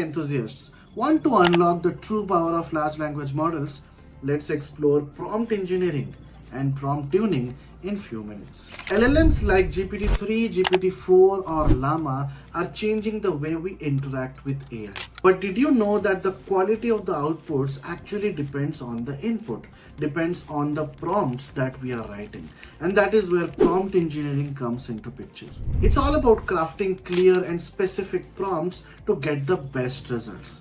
enthusiasts, want to unlock the true power of large language models? Let's explore prompt engineering and prompt tuning in few minutes. LLMs like GPT-3, GPT-4 or Llama are changing the way we interact with AI. But did you know that the quality of the outputs actually depends on the input, depends on the prompts that we are writing. And that is where prompt engineering comes into picture. It's all about crafting clear and specific prompts to get the best results.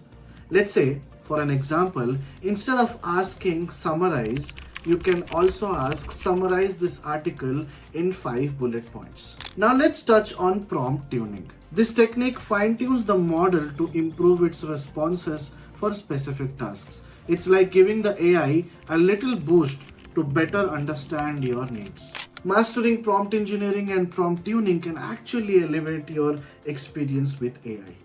Let's say, for an example, instead of asking summarize, you can also ask summarize this article in 5 bullet points. Now let's touch on prompt tuning. This technique fine-tunes the model to improve its responses for specific tasks. It's like giving the AI a little boost to better understand your needs. Mastering prompt engineering and prompt tuning can actually elevate your experience with AI.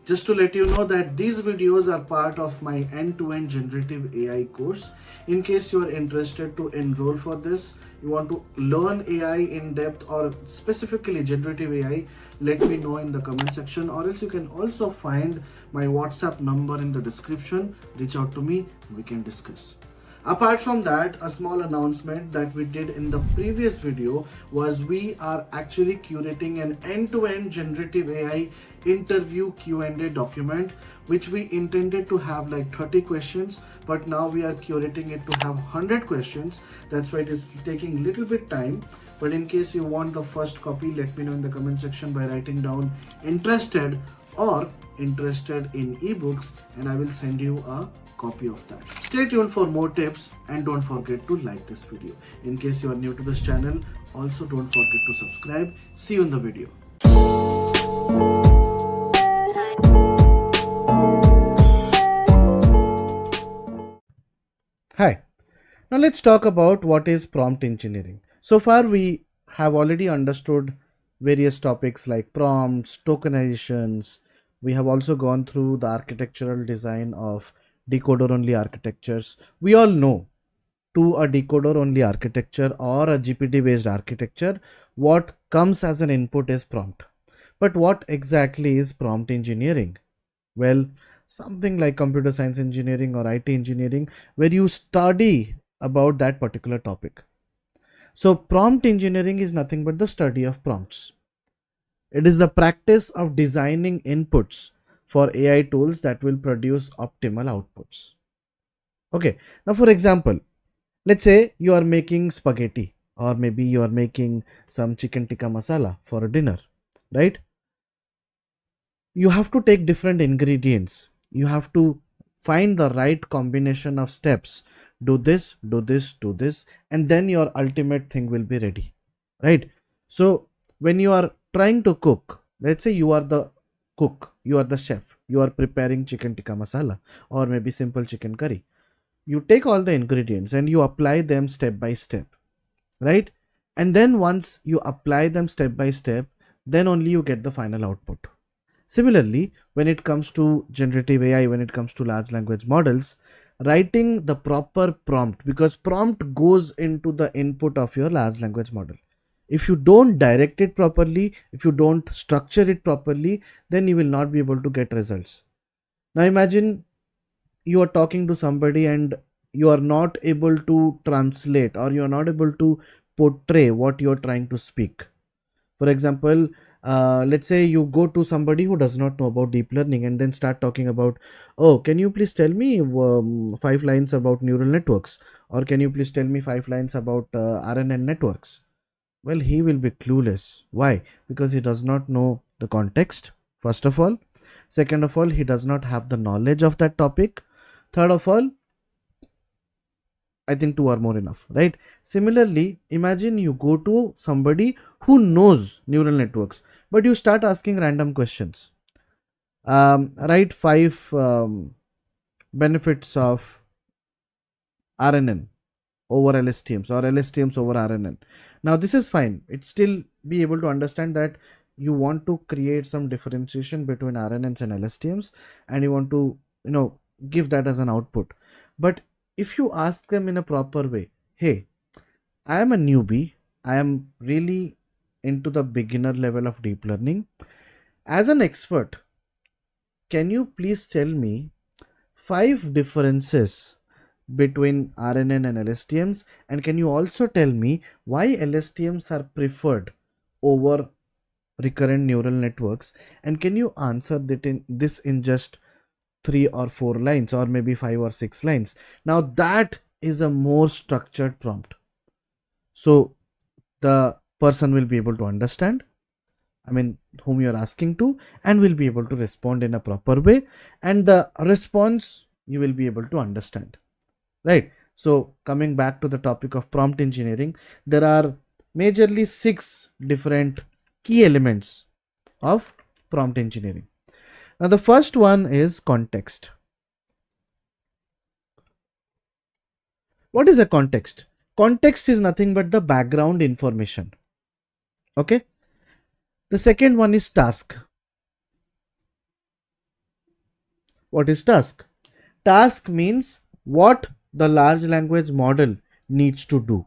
Just to let you know that these videos are part of my end-to-end generative AI course. In case you are interested to enroll for this, you want to learn AI in depth or specifically generative AI, let me know in the comment section, or else you can also find my WhatsApp number in the description. Reach out to me, we can discuss. Apart from that, a small announcement that we did in the previous video was we are actually curating an end-to-end generative AI interview Q&A document, which we intended to have like 30 questions, but now we are curating it to have 100 questions. That's why it is taking a little bit time. But in case you want the first copy, let me know in the comment section by writing down interested or interested in ebooks, and I will send you a copy of that. Stay tuned for more tips and don't forget to like this video. In case you are new to this channel, also don't forget to subscribe. See you in the video. Hi. Now let's talk about what is prompt engineering. So far we have already understood various topics like prompts, tokenizations. We have also gone through the architectural design of decoder only architectures. We all know to a decoder only architecture or a GPT based architecture, what comes as an input is prompt. But what exactly is prompt engineering? Well, something like computer science engineering or IT engineering, where you study about that particular topic. So prompt engineering is nothing but the study of prompts. It is the practice of designing inputs for AI tools that will produce optimal outputs. Okay, now for example, let's say you are making spaghetti, or maybe you are making some chicken tikka masala for a dinner, right? You have to take different ingredients. You have to find the right combination of steps. Do this, do this, do this, and then your ultimate thing will be ready, right? So when you are trying to cook, let's say you are the cook, you are the chef, you are preparing chicken tikka masala or maybe simple chicken curry. You take all the ingredients and you apply them step by step, right? And then once you apply them step by step, then only you get the final output. Similarly, when it comes to generative AI, when it comes to large language models, writing the proper prompt, because prompt goes into the input of your large language model. If you don't direct it properly, if you don't structure it properly, then you will not be able to get results. Now imagine you are talking to somebody and you are not able to translate, or you are not able to portray what you are trying to speak. For example, let's say you go to somebody who does not know about deep learning and then start talking about, oh, can you please tell me 5 lines about neural networks, or can you please tell me 5 lines about RNN networks? Well, he will be clueless. Why? Because he does not know the context, first of all. Second of all, he does not have the knowledge of that topic. Third of all, I think 2 are more enough, right? Similarly, imagine you go to somebody who knows neural networks, but you start asking random questions. Write 5 benefits of RNN over LSTMs, or LSTMs over RNN. Now this is fine. It still be able to understand that you want to create some differentiation between RNNs and LSTMs, and you want to, give that as an output. But if you ask them in a proper way, hey, I am a newbie, I am really into the beginner level of deep learning. As an expert, can you please tell me five differences between RNN and LSTMs, and can you also tell me why LSTMs are preferred over recurrent neural networks, and can you answer this in just 3 or 4 lines, or maybe 5 or 6 lines? Now that is a more structured prompt, so the person will be able to understand, I mean, whom you're asking to, and will be able to respond in a proper way, and the response you will be able to understand, right? So coming back to the topic of prompt engineering, there are majorly 6 different key elements of prompt engineering. Now the first one is context. What is a context? Context is nothing but the background information. Okay. The second one is task. What is task? Task means what the large language model needs to do.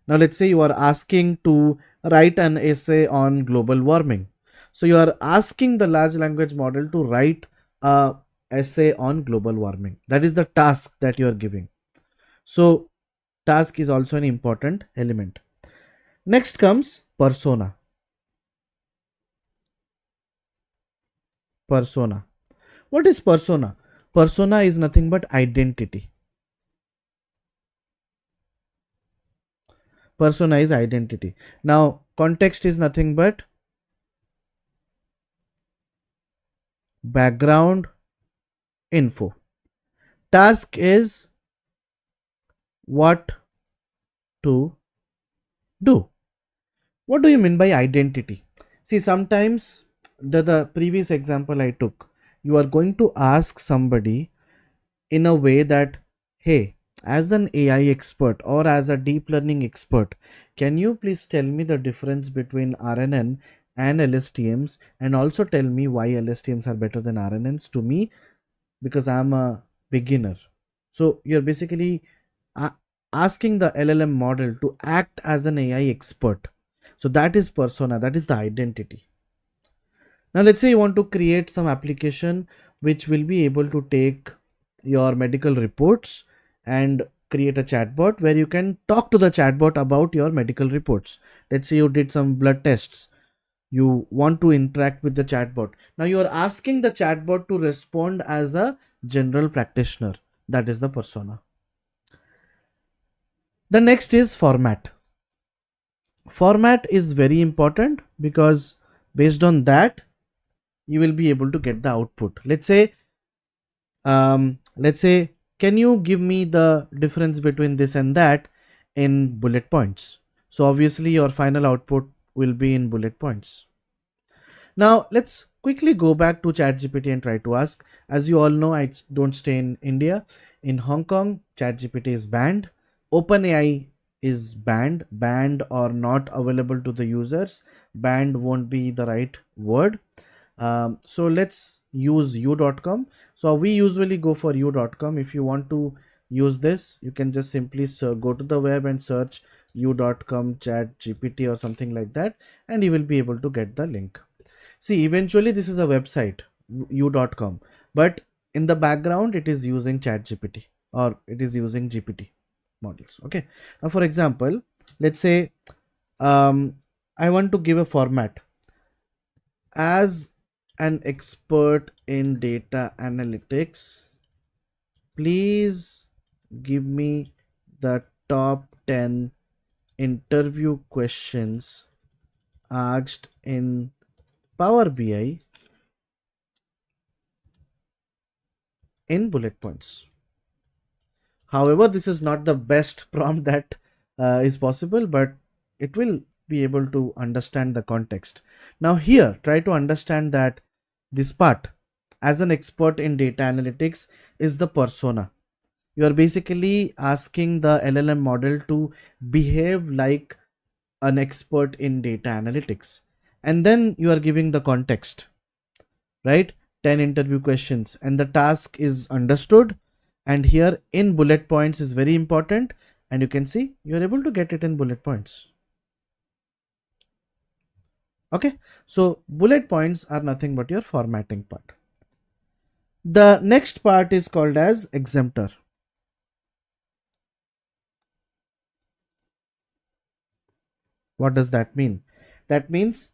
Now, let's say you are asking to write an essay on global warming. So, you are asking the large language model to write a essay on global warming. That is the task that you are giving. So, task is also an important element. Next comes persona. Persona. What is persona? Persona is nothing but identity. Persona is identity. Now, context is nothing but background info. Task is what to do. What do you mean by identity? See, sometimes the previous example I took, you are going to ask somebody in a way that, hey, as an AI expert or as a deep learning expert, can you please tell me the difference between RNN and LSTMs, and also tell me why LSTMs are better than RNNs to me, because I'm a beginner. So you're basically a- asking the LLM model to act as an AI expert. So that is persona, that is the identity. Now let's say you want to create some application which will be able to take your medical reports and create a chatbot where you can talk to the chatbot about your medical reports. Let's say you did some blood tests. You want to interact with the chatbot. Now you are asking the chatbot to respond as a general practitioner. That is the persona. The next is format. Format is very important because based on that you will be able to get the output. Let's say can you give me the difference between this and that in bullet points? So obviously your final output will be in bullet points. Now let's quickly go back to ChatGPT and try to ask. As you all know, I don't stay in India. In Hong Kong, ChatGPT is banned. OpenAI is banned or not available to the users. Banned won't be the right word. So let's use u.com. So we usually go for u.com. If you want to use this, you can just simply go to the web and search u.com chat gpt or something like that, and you will be able to get the link. See, eventually this is a website u.com, but in the background it is using chat gpt or it is using gpt models. Okay, now for example, let's say I want to give a format. As an expert in data analytics, please give me the top 10 interview questions asked in Power BI in bullet points. However, this is not the best prompt that is possible, but it will be able to understand the context. Now, here, try to understand that this part, as an expert in data analytics, is the persona. You are basically asking the LLM model to behave like an expert in data analytics. And then you are giving the context, right? 10 interview questions, and the task is understood. And here in bullet points is very important. And you can see you are able to get it in bullet points. Okay. So bullet points are nothing but your formatting part. The next part is called as exemptor. What does that mean? That means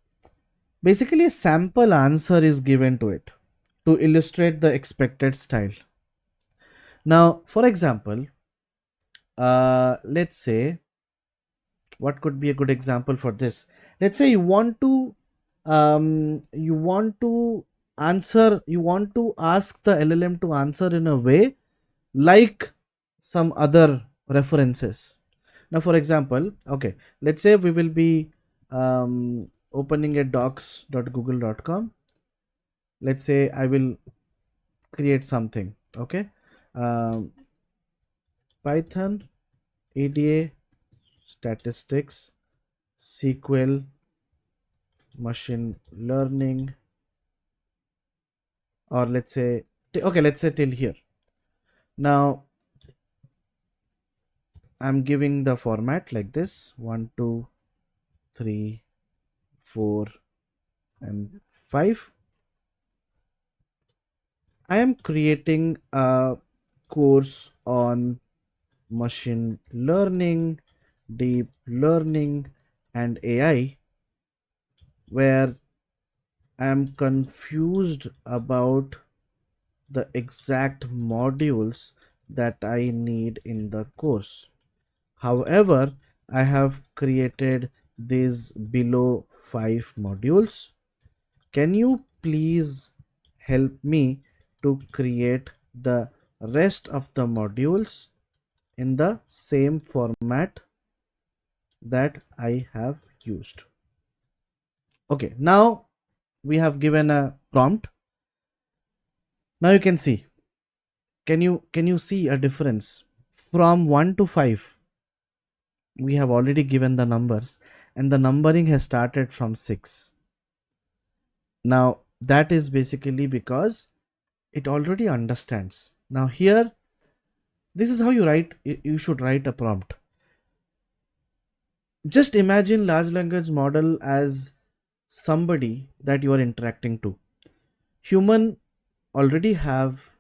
basically a sample answer is given to it to illustrate the expected style. Now, for example, let's say, what could be a good example for this? Let's say you want to you want to ask the LLM to answer in a way like some other references. Now, for example, okay, let's say we will be opening a docs.google.com. Let's say I will create something. Okay, um, Python, EDA, statistics, SQL, machine learning, or let's say, okay, let's say till here. Now I'm giving the format like this: 1, 2, 3, 4, and 5. I am creating a course on machine learning, deep learning, and AI, where I am confused about the exact modules that I need in the course. However, I have created these below 5 modules. Can you please help me to create the rest of the modules in the same format that I have used? Okay, now we have given a prompt. Now you can see, can you see a difference from 1 to 5? We have already given the numbers and the numbering has started from 6. Now that is basically because it already understands. Now here, this is how you should write a prompt. Just imagine large language model as somebody that you are interacting to. Human already have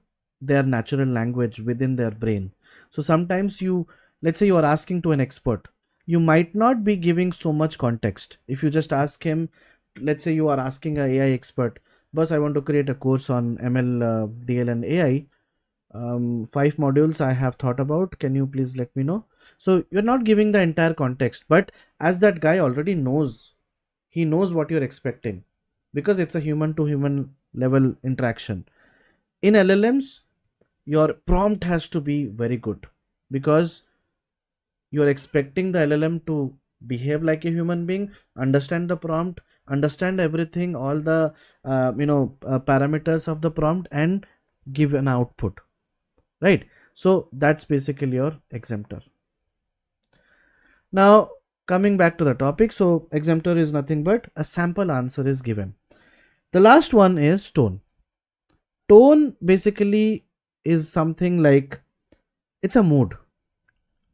their natural language within their brain. So sometimes let's say you are asking to an expert, you might not be giving so much context. If you just ask him, let's say you are asking a AI expert, boss, I want to create a course on ML, DL, and AI. 5 modules I have thought about. Can you please let me know? So you're not giving the entire context, but as that guy already knows, he knows what you're expecting because it's a human to human level interaction. In LLMs, your prompt has to be very good because you're expecting the LLM to behave like a human being, understand the prompt, understand everything, all the parameters of the prompt, and give an output, right? So that's basically your exemptor. Now coming back to the topic, so exemptor is nothing but a sample answer is given. The last one is tone. Tone basically is something like, it's a mood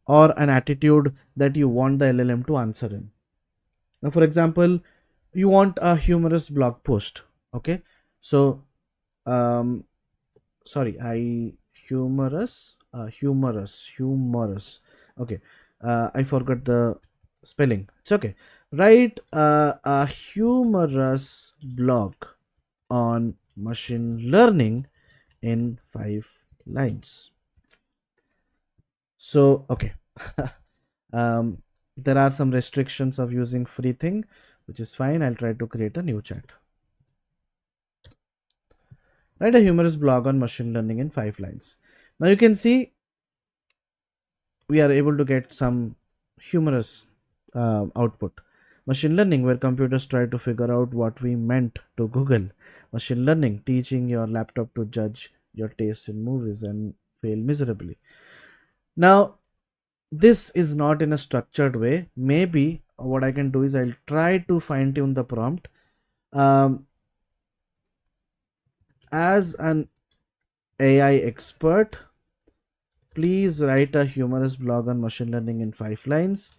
or an attitude that you want the LLM to answer in. Now, for example, you want a humorous blog post. Okay, so um, sorry, I humorous. Okay, I forgot the spelling. It's okay. Write a humorous blog on machine learning in 5 lines. So okay. um, there are some restrictions of using free thing, which is fine. I'll try to create a new chat. Write a humorous blog on machine learning in 5 lines. Now you can see we are able to get some humorous output. Machine learning, where computers try to figure out what we meant to Google. Machine learning, teaching your laptop to judge your taste in movies and fail miserably. Now, this is not in a structured way. Maybe what I can do is I'll try to fine tune the prompt. Um, as an AI expert, please write a humorous blog on machine learning in 5 lines,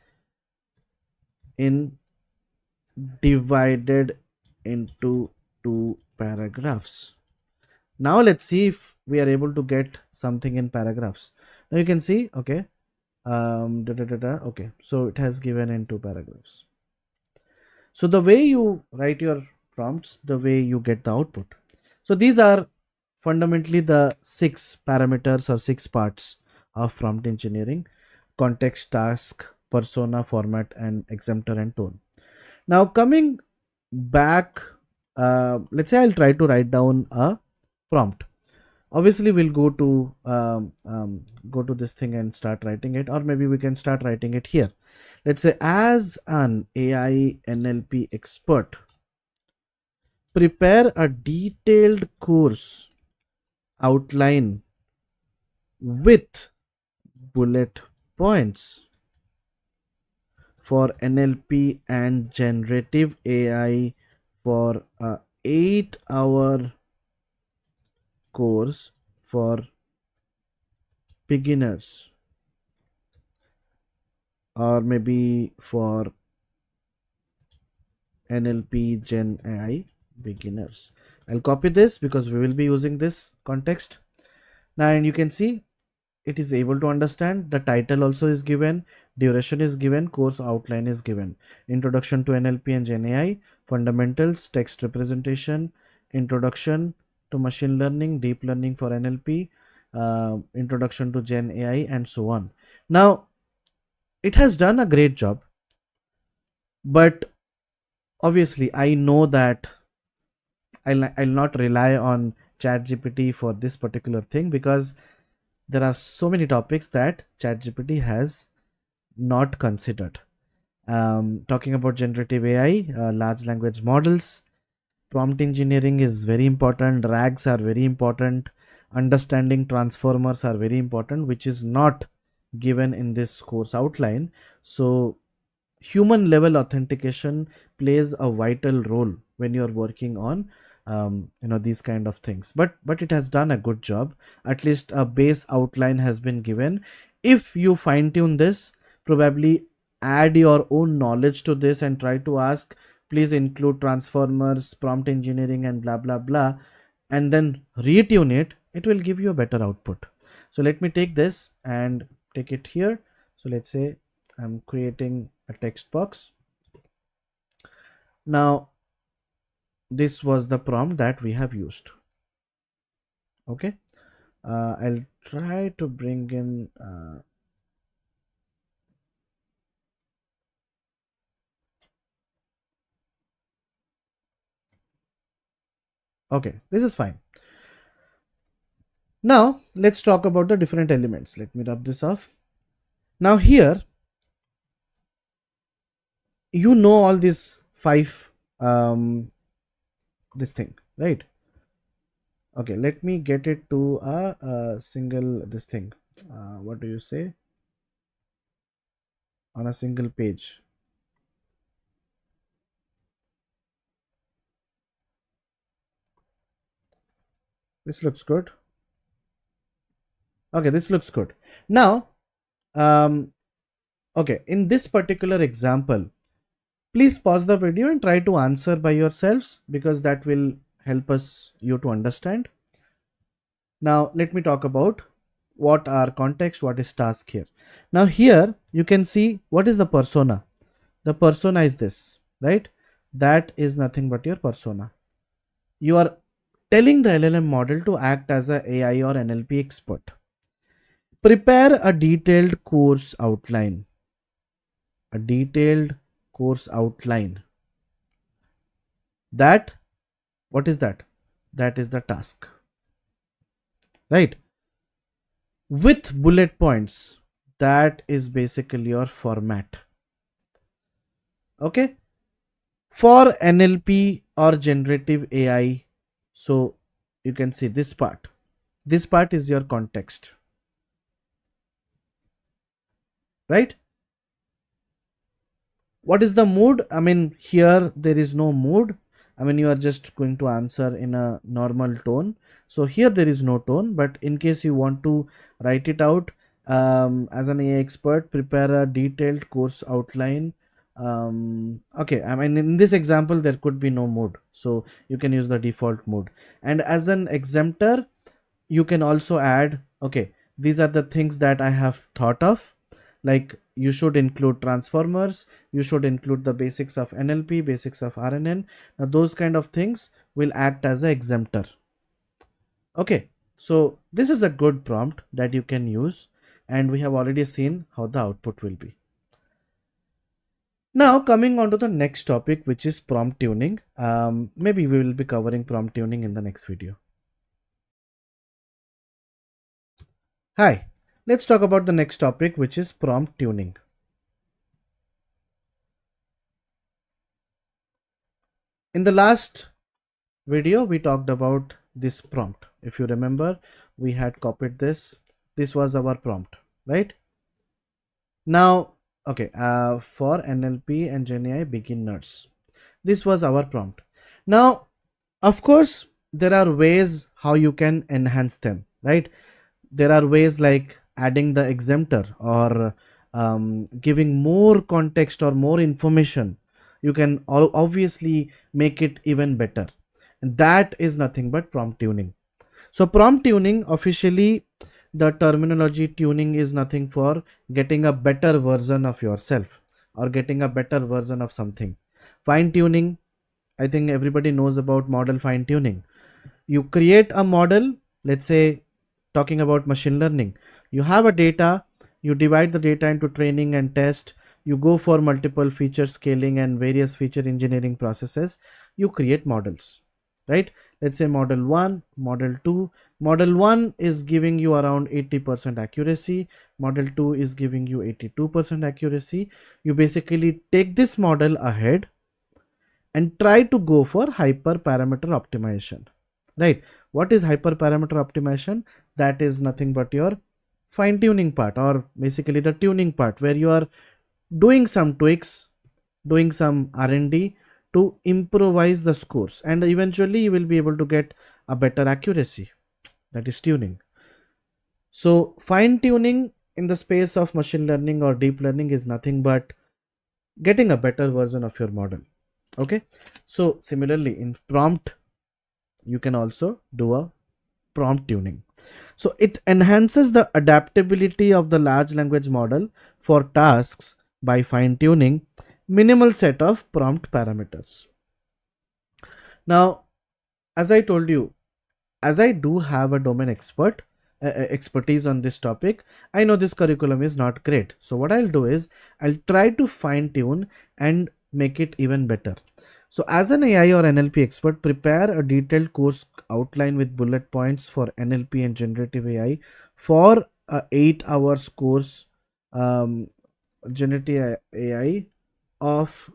in divided into 2 paragraphs. Now let's see if we are able to get something in paragraphs. Now you can see, okay, okay, so it has given in two paragraphs. So the way you write your prompts, the way you get the output. So these are fundamentally the six parameters or six parts of prompt engineering: context, task, persona, format, and exemplar and tone. Now coming back, let's say I'll try to write down a prompt. Obviously we'll go to this thing and start writing it, or maybe we can start writing it here. Let's say, as an AI NLP expert, prepare a detailed course outline with bullet points for NLP and generative AI for a 8-hour course for beginners, or maybe for NLP Gen AI beginners. I'll copy this because we will be using this context. Now, and you can see it is able to understand. The title also is given, duration is given, course outline is given. Introduction to NLP and Gen AI, fundamentals, text representation, introduction to machine learning, deep learning for NLP, introduction to Gen AI, and so on. Now, it has done a great job, but obviously I know that I'll not rely on ChatGPT for this particular thing, because there are so many topics that ChatGPT has not considered. Talking about generative AI, large language models, prompt engineering is very important, RAGs are very important, understanding transformers are very important, which is not given in this course outline. So human level authentication plays a vital role when you're working on these kind of things. But it has done a good job. At least a base outline has been given. If you fine tune this, probably add your own knowledge to this and try to ask, please include transformers, prompt engineering, and blah blah blah, and then retune it, it will give you a better output. So let me take this and take it here. So let's say I'm creating a text box. Now this was the prompt that we have used. Okay, I'll try to bring in okay, this is fine. Now let's talk about the different elements. Let me rub this off. Now here you know all these five this thing, right? Okay, let me get it to a single this thing, what do you say, on a single page. This looks good. Okay, this looks good. Now okay, in this particular example, please pause the video and try to answer by yourselves, because that will help us you to understand. Now let me talk about what are context, what is task here. Now here you can see what is the persona. The persona is this, right? That is nothing but your persona. You are telling the LLM model to act as a AI or NLP expert. Prepare a detailed course outline. A detailed course outline. That, what is that? That is the task, right? With bullet points. That is basically your format. Okay, for NLP or generative AI, so you can see this part. This part is your context, right? What is the mood? I mean, here there is no mood. I mean, you are just going to answer in a normal tone. So here there is no tone, but in case you want to write it out, as an AI expert, prepare a detailed course outline Okay, I mean, in this example there could be no mode, so you can use the default mode. And as an exemptor, you can also add, okay, these are the things that I have thought of, like you should include transformers, you should include the basics of NLP, basics of RNN. Now those kind of things will act as a exemptor. Okay, so this is a good prompt that you can use, and we have already seen how the output will be. Now coming on to the next topic, which is prompt tuning. Maybe we will be covering prompt tuning in the next video. Hi, let's talk about the next topic, which is prompt tuning. In the last video, we talked about this prompt. If you remember, we had copied this. This was our prompt, right? Now, okay, for NLP and GenAI beginners, this was our prompt. Now, of course, there are ways how you can enhance them, right? There are ways like adding the exemptor or giving more context or more information. You can obviously make it even better, and that is nothing but prompt tuning. So prompt tuning, officially the terminology tuning is nothing for getting a better version of yourself or getting a better version of something. Fine tuning, I think everybody knows about model fine tuning. You create a model, let's say talking about machine learning, you have a data, you divide the data into training and test, you go for multiple feature scaling and various feature engineering processes, you create models, right? Let's say model 1, model 2. Model 1 is giving you around 80% accuracy, model 2 is giving you 82% accuracy. You basically take this model ahead and try to go for hyperparameter optimization, right? What is hyperparameter optimization? That is nothing but your fine tuning part, or basically the tuning part, where you are doing some tweaks, doing some R&D to improvise the scores, and eventually you will be able to get a better accuracy. That is tuning. So fine tuning in the space of machine learning or deep learning is nothing but getting a better version of your model. Okay, so similarly in prompt, you can also do a prompt tuning. So it enhances the adaptability of the large language model for tasks by fine tuning minimal set of prompt parameters. Now, as I told you, as I do have a domain expertise on this topic, I know this curriculum is not great. So what I'll do is I'll try to fine tune and make it even better. So as an AI or NLP expert, prepare a detailed course outline with bullet points for NLP and generative AI for a 8 hours course, generative AI of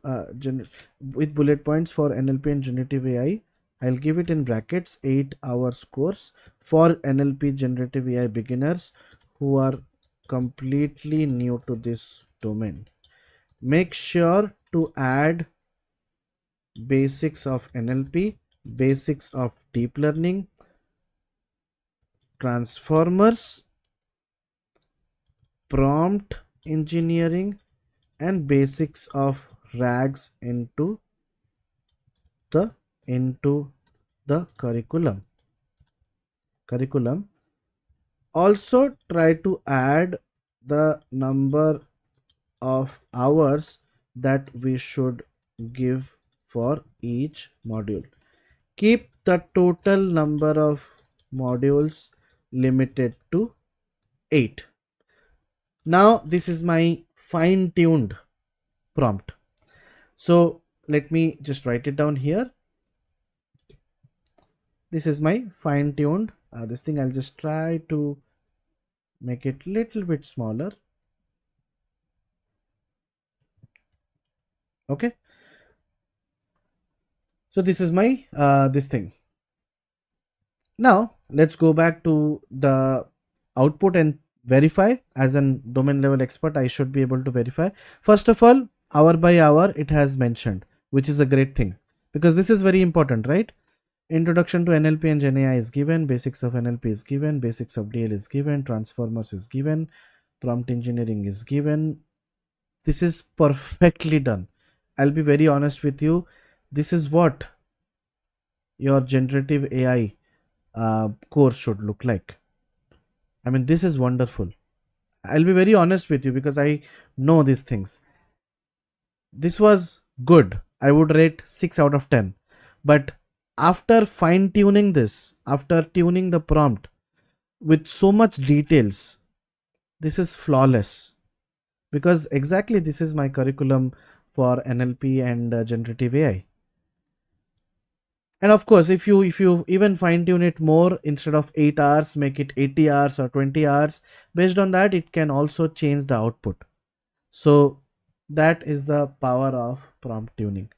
with bullet points for NLP and generative AI. I'll give it in brackets 8 hours course for NLP generative AI beginners who are completely new to this domain. Make sure to add basics of NLP, basics of deep learning, transformers, prompt engineering, and basics of RAGs the into the curriculum. Also try to add the number of hours that we should give for each module. Keep the total number of modules limited to 8. Now this is my fine tuned prompt. So let me just write it down here. This is my fine tuned this thing. I'll just try to make it little bit smaller. Okay, so this is my this thing. Now let's go back to the output and verify. As an domain level expert, I should be able to verify. First of all, hour by hour it has mentioned, which is a great thing, because this is very important, right? Introduction to NLP and GenAI is given, basics of NLP is given, basics of DL is given, transformers is given, prompt engineering is given. This is perfectly done. I'll be very honest with you. This is what your generative AI course should look like. I mean, this is wonderful. I'll be very honest with you because I know these things. This was good. I would rate 6 out of 10. But after fine tuning this, after tuning the prompt with so much details, this is flawless, because exactly this is my curriculum for NLP and generative AI. And of course, if you even fine tune it more, instead of 8 hours, make it 80 hours or 20 hours. Based on that, it can also change the output. So that is the power of prompt tuning.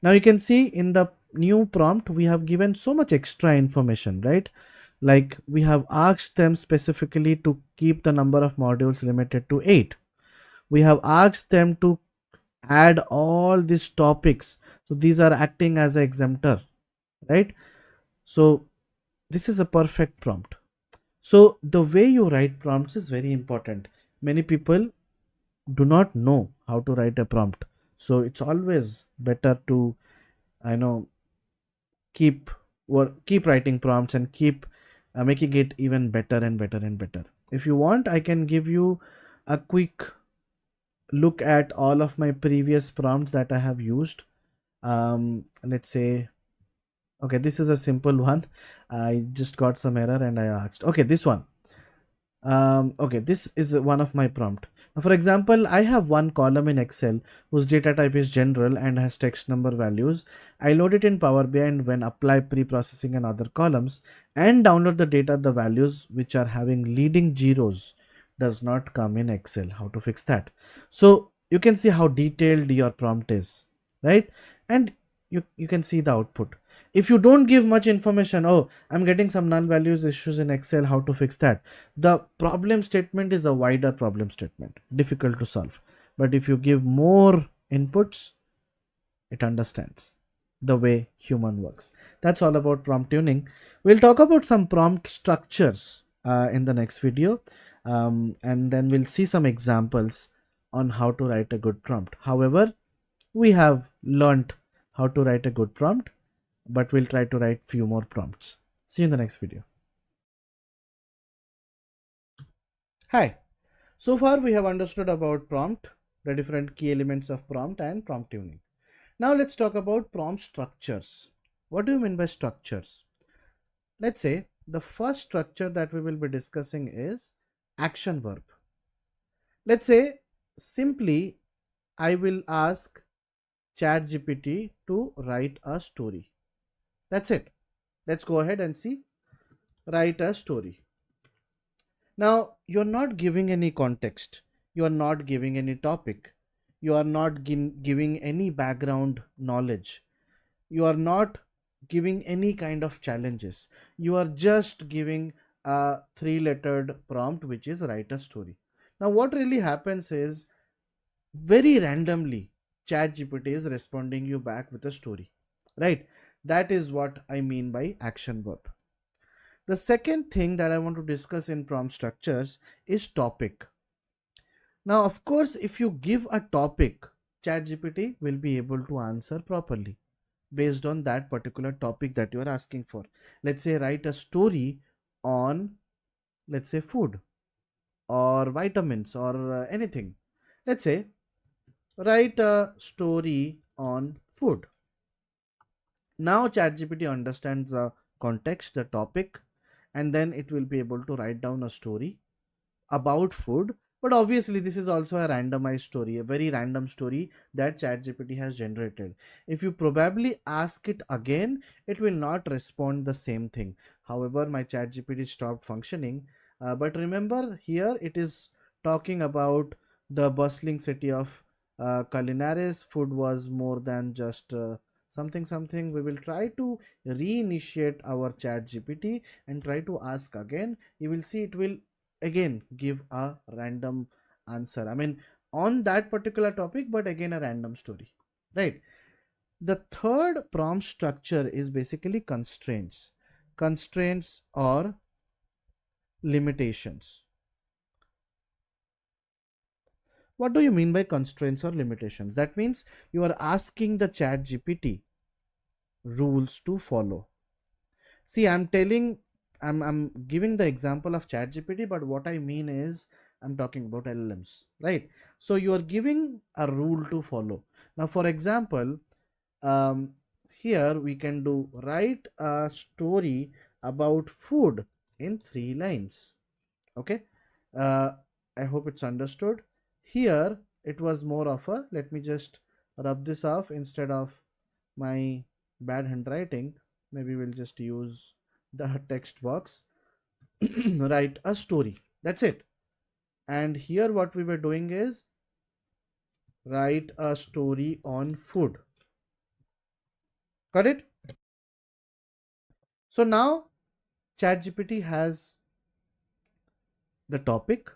Now you can see in the new prompt we have given so much extra information, right? Like we have asked them specifically to keep the number of modules limited to 8. We have asked them to add all these topics, so these are acting as an exemptor, right? So this is a perfect prompt. So the way you write prompts is very important. Many people do not know how to write a prompt, so it's always better to, I know, keep keep writing prompts and keep making it even better and better and better. If you want, I can give you a quick look at all of my previous prompts that I have used. Let's say, okay, this is a simple one. I just got some error and I asked, okay, this one. Okay, this is one of my prompt. Now, for example, I have one column in Excel whose data type is general and has text number values. I load it in Power BI, and when apply pre-processing and other columns and download the data, the values which are having leading zeros does not come in Excel. How to fix that? So you can see how detailed your prompt is, right? And you can see the output. If you don't give much information, oh, I'm getting some null values issues in Excel, how to fix that? The problem statement is a wider problem statement, difficult to solve. But if you give more inputs, it understands the way human works. That's all about prompt tuning. We'll talk about some prompt structures in the next video, and then we'll see some examples on how to write a good prompt. However, we have learned how to write a good prompt, but we'll try to write few more prompts. See you in the next video. Hi. So far we have understood about prompt, the different key elements of prompt and prompt tuning. Now let's talk about prompt structures. What do you mean by structures? Let's say the first structure that we will be discussing is action verb. Let's say simply I will ask ChatGPT to write a story. That's it. Let's go ahead and see. Write a story. Now, you're not giving any context, you are not giving any topic, you are not giving any background knowledge, you are not giving any kind of challenges. You are just giving a three-lettered prompt, which is write a story. Now, what really happens is very randomly, ChatGPT is responding you back with a story, right? That is what I mean by action verb. The second thing that I want to discuss in prompt structures is topic. Now, of course, if you give a topic, ChatGPT will be able to answer properly based on that particular topic that you are asking for. Let's say write a story on, let's say, food or vitamins or anything. Let's say write a story on food. Now ChatGPT understands the context, the topic, and then it will be able to write down a story about food. But obviously this is also a randomized story, a very random story that ChatGPT has generated. If you probably ask it again, it will not respond the same thing. However, my ChatGPT stopped functioning. But remember, here it is talking about the bustling city of Culinares. Food was more than just something something. We will try to reinitiate our ChatGPT and try to ask again. You will see it will again give a random answer, I mean, on that particular topic, but again a random story, right? The third prompt structure is basically constraints or limitations. What do you mean by constraints or limitations? That means you are asking the chat GPT rules to follow. See, I'm giving the example of chat GPT, but what I mean is I'm talking about LLMs, right? So you are giving a rule to follow. Now, for example, um, here we can do write a story about food in 3 lines. Okay, uh, I hope it's understood. Here it was more of a, let me just rub this off instead of my bad handwriting. Maybe we'll just use the text box. Write a story, that's it. And here what we were doing is write a story on food. Got it? So now ChatGPT has the topic,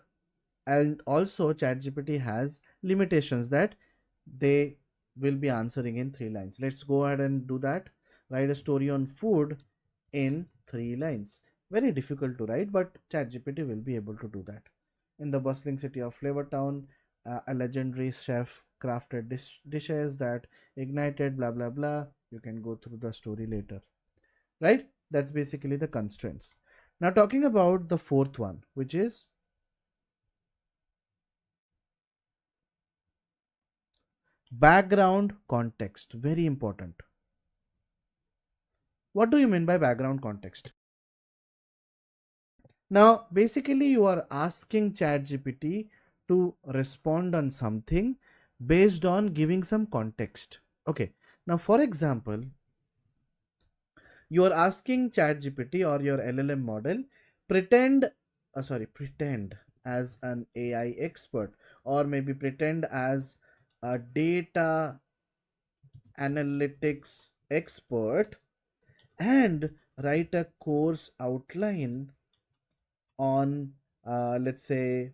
and also ChatGPT has limitations that they will be answering in 3 lines. Let's go ahead and do that. Write a story on food in 3 lines. Very difficult to write, but ChatGPT will be able to do that. In the bustling city of Flavortown, a legendary chef crafted dishes that ignited blah blah blah. You can go through the story later, right? That's basically the constraints. Now talking about the fourth one, which is background context. Very important. What do you mean by background context? Now, basically, you are asking ChatGPT to respond on something based on giving some context. Okay. Now, for example, you are asking ChatGPT or your LLM model pretend as an AI expert, or maybe pretend as a data analytics expert, and write a course outline on, let's say,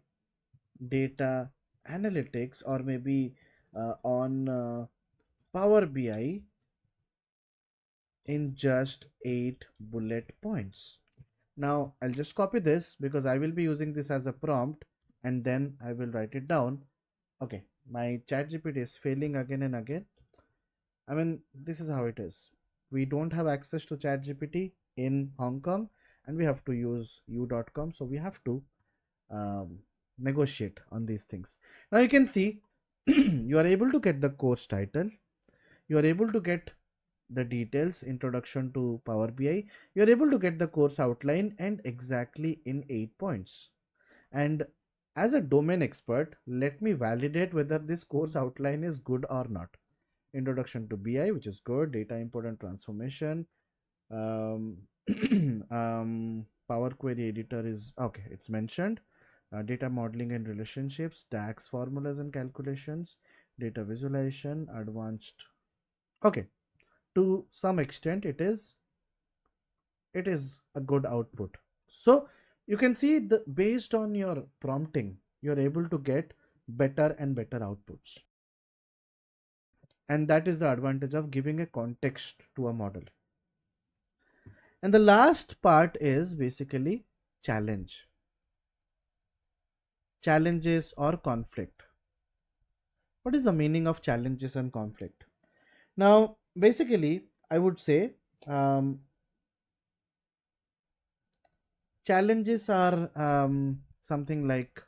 data analytics, or maybe on Power BI in just 8 bullet points. Now I'll just copy this because I will be using this as a prompt, and then I will write it down. Okay, my chat GPT is failing again and again. I mean, this is how it is. We don't have access to chat GPT in Hong Kong, and we have to use u.com, so we have to um, negotiate on these things. Now you can see you are able to get the course title, you are able to get the details, introduction to Power BI, you are able to get the course outline, and exactly in 8 points. And as a domain expert, let me validate whether this course outline is good or not. Introduction to BI, which is good. Data import and transformation. um, Power Query editor is okay, it's mentioned. Data modeling and relationships, DAX formulas and calculations, data visualization, advanced. Okay, to some extent it is a good output. So you can see the based on your prompting, you're able to get better and better outputs, and that is the advantage of giving a context to a model. And the last part is basically challenge, challenges or conflict. What is the meaning of challenges and conflict? Now, basically, I would say challenges are something like,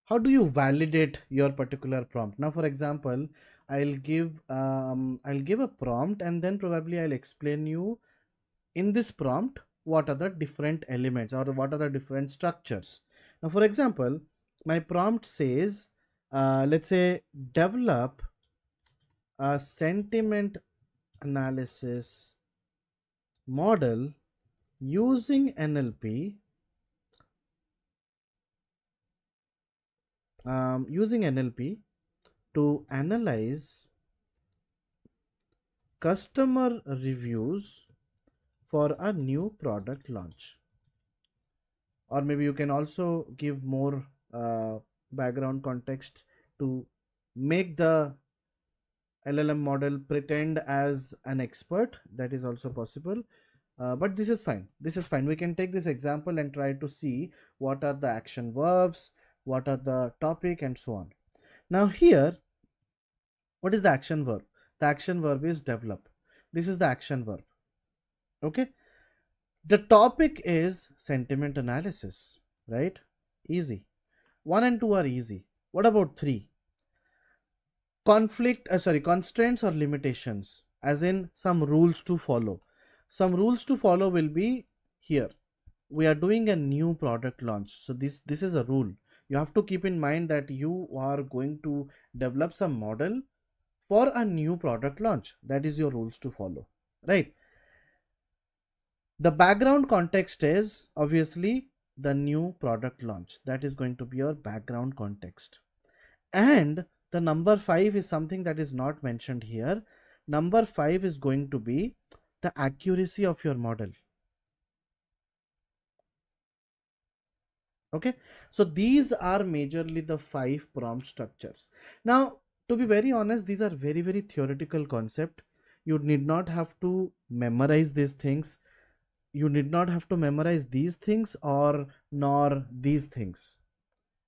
how do you validate your particular prompt? Now, for example, I'll give a prompt, and then probably I'll explain you in this prompt what are the different elements or what are the different structures. Now, for example, my prompt says, let's say, develop a sentiment analysis model using NLP, to analyze customer reviews for a new product launch. Or maybe you can also give more background context to make the LLM model pretend as an expert. That is also possible. But this is fine. This is fine. We can take this example and try to see what are the action verbs, what are the topic, and so on. Now here, what is the action verb? The action verb is develop. This is the action verb. Okay. The topic is sentiment analysis, right? Easy. 1 and 2 are easy. What about 3? Constraints or limitations, as in some rules to follow. Some rules to follow will be here. We are doing a new product launch. So this is a rule. You have to keep in mind that you are going to develop some model for a new product launch. That is your rules to follow, right? The background context is obviously the new product launch. That is going to be your background context. And the number 5 is something that is not mentioned here. Number 5 is going to be the accuracy of your model. Okay, so these are majorly the 5 prompt structures. Now, to be very honest, these are very theoretical concept. You need not have to memorize these things. You need not have to memorize these things or nor these things.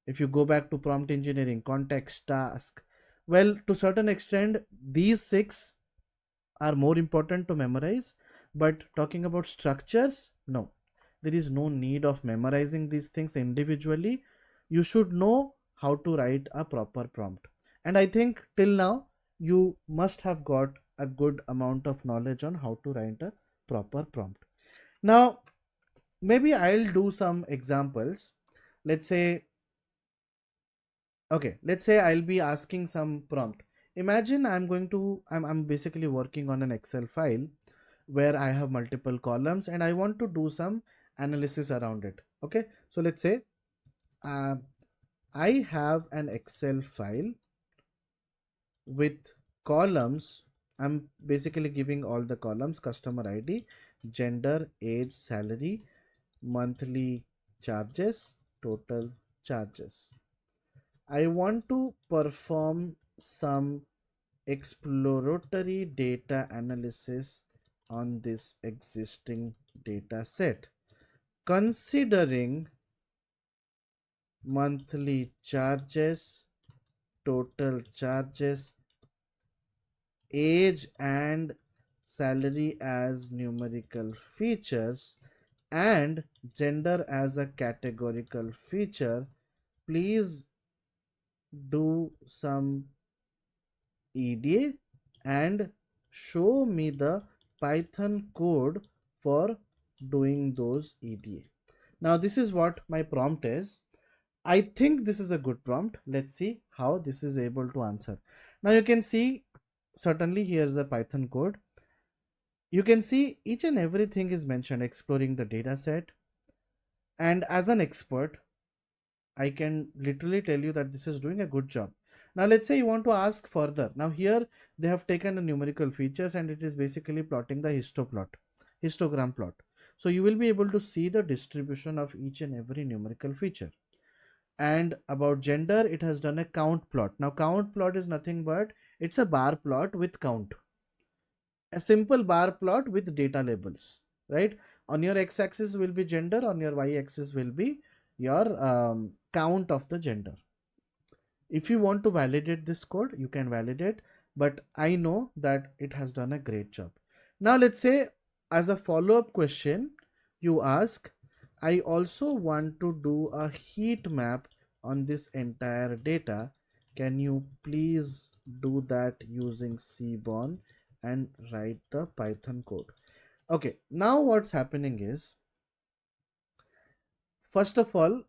If you go back to prompt engineering, context, task, well, to certain extent these 6 are more important to memorize, but talking about structures, no, there is no need of memorizing these things individually. You should know how to write a proper prompt, and I think till now you must have got a good amount of knowledge on how to write a proper prompt. Now maybe I'll do some examples. Let's say, okay, let's say I'll be asking some prompt. Imagine I'm basically working on an Excel file where I have multiple columns and I want to do some analysis around it. Okay, so let's say uh, I have an Excel file with columns. I'm basically giving all the columns: customer ID, gender, age, salary, monthly charges, total charges. I want to perform some exploratory data analysis on this existing data set, considering monthly charges, total charges, age, and salary as numerical features and gender as a categorical feature. Please do some EDA and show me the Python code for doing those EDA. Now this is what my prompt is. I think this is a good prompt. Let's see how this is able to answer. Now you can see, certainly here's the Python code. You can see each and everything is mentioned: exploring the data set. And as an expert, I can literally tell you that this is doing a good job. Now let's say you want to ask further. Now here they have taken a numerical features and it is basically plotting the histogram plot. So you will be able to see the distribution of each and every numerical feature. And about gender, it has done a count plot. Now count plot is nothing but it's a bar plot with count. A simple bar plot with data labels, right? On your x-axis will be gender, on your y-axis will be your count of the gender. If you want to validate this code, you can validate, but I know that it has done a great job. Now let's say as a follow-up question, you ask, I also want to do a heat map on this entire data. Can you please do that using Seaborn and write the Python code? Okay, now what's happening is, first of all,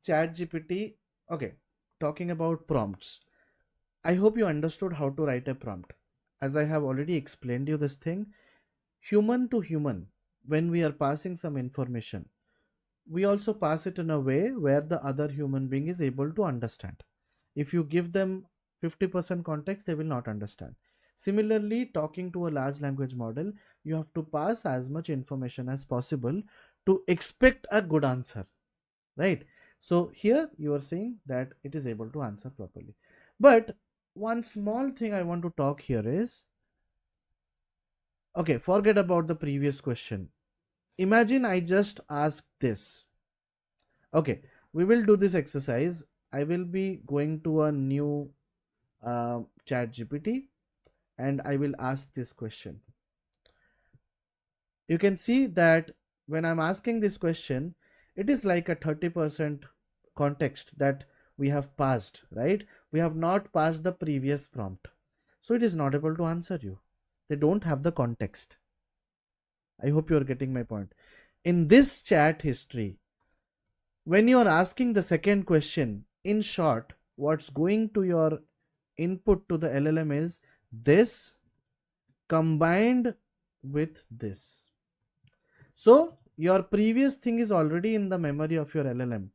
ChatGPT, okay, talking about prompts. I hope you understood how to write a prompt. As I have already explained you this thing, human to human, when we are passing some information, we also pass it in a way where the other human being is able to understand. If you give them 50% context, they will not understand. Similarly, talking to a large language model, you have to pass as much information as possible to expect a good answer, right? So here you are saying that it is able to answer properly. But one small thing I want to talk here is, okay, forget about the previous question. Imagine I just asked this. Okay, we will do this exercise. I will be going to a new chat GPT and I will ask this question. You can see that when I'm asking this question, it is like a 30% context that we have passed, right? We have not passed the previous prompt. So it is not able to answer you. They don't have the context. I hope you are getting my point. In this chat history, when you are asking the second question, in short, what's going to your input to the LLM is this combined with this. So your previous thing is already in the memory of your LLM.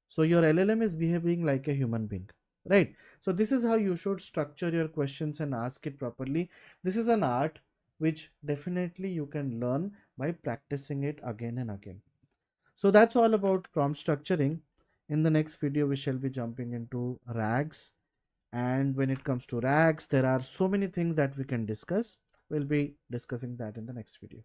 So your LLM is behaving like a human being, right? So this is how you should structure your questions and ask it properly. This is an art which definitely you can learn by practicing it again and again. So that's all about prompt structuring. In the next video, we shall be jumping into RAGs. And when it comes to RAGs, there are so many things that we can discuss. We'll be discussing that in the next video.